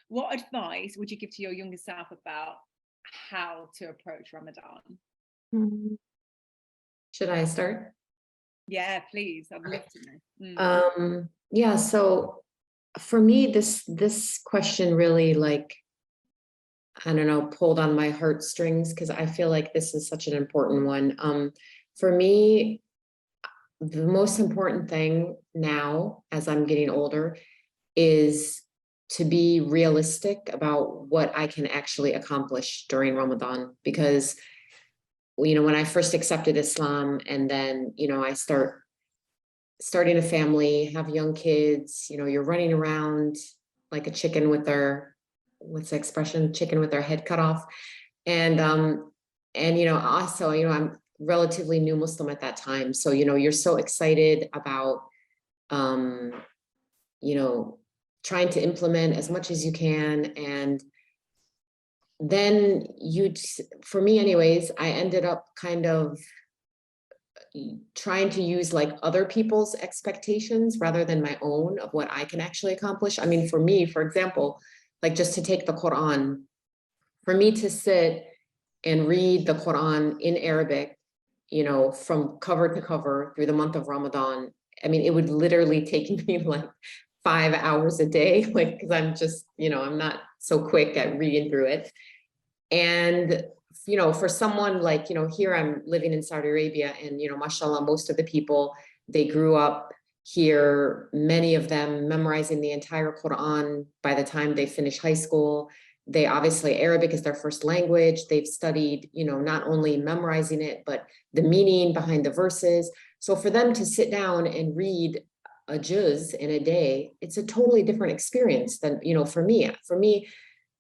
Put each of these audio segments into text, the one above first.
What advice would you give to your younger self about how to approach Ramadan? Mm. Should I start? Yeah, please. I'd love Okay. to know. Yeah, so for me, this question really, like, I don't know, pulled on my heartstrings because I feel like this is such an important one. For me, the most important thing now, as I'm getting older, is to be realistic about what I can actually accomplish during Ramadan. Because, when I first accepted Islam and then, I starting a family, have young kids, you're running around like a chicken with their, what's the expression, chicken with their head cut off. And also, I'm relatively new Muslim at that time. So, you're so excited about um, you know, trying to implement as much as you can. And then for me anyways, I ended up kind of trying to use like other people's expectations rather than my own of what I can actually accomplish. I mean, for me, for example, like just to take the Quran, for me to sit and read the Quran in Arabic, from cover to cover through the month of Ramadan, I mean, it would literally take me like 5 hours a day, like, because I'm just, I'm not so quick at reading through it. And, for someone like, here I'm living in Saudi Arabia and, mashallah, most of the people, they grew up here, many of them memorizing the entire Quran by the time they finish high school. They obviously, Arabic is their first language. They've studied, not only memorizing it, but the meaning behind the verses. So for them to sit down and read a juz in a day, it's a totally different experience than, for me,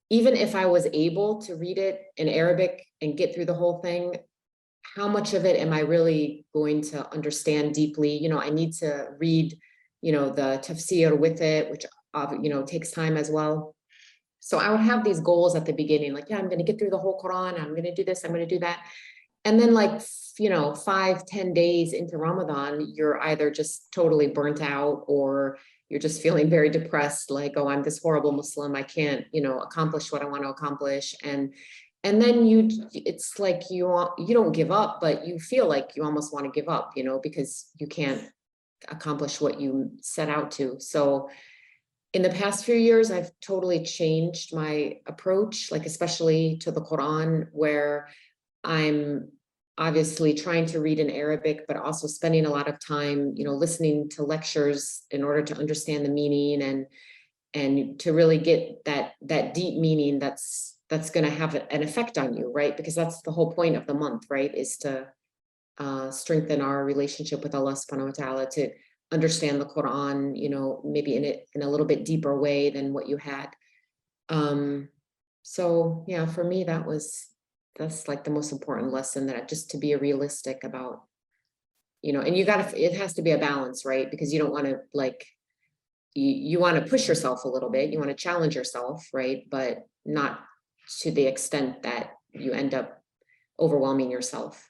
even if I was able to read it in Arabic and get through the whole thing, how much of it am I really going to understand deeply? I need to read, the tafsir with it, which, takes time as well. So I would have these goals at the beginning, like, yeah, I'm going to get through the whole Quran. I'm going to do this. I'm going to do that. And then like, 5, 10 days into Ramadan, you're either just totally burnt out or you're just feeling very depressed, like, oh, I'm this horrible Muslim. I can't, accomplish what I want to accomplish. And then it's like you don't give up, but you feel like you almost want to give up, because you can't accomplish what you set out to. So in the past few years, I've totally changed my approach, like especially to the Quran, where I'm obviously trying to read in Arabic, but also spending a lot of time, listening to lectures in order to understand the meaning and to really get that deep meaning that's going to have an effect on you, right? Because that's the whole point of the month, right? Is to strengthen our relationship with Allah subhanahu wa ta'ala, to understand the Quran, maybe in a little bit deeper way than what you had. So yeah, for me, that's like the most important lesson, that just to be realistic about, and it has to be a balance, right? Because you don't want to like, you want to push yourself a little bit, you want to challenge yourself, right? But not to the extent that you end up overwhelming yourself.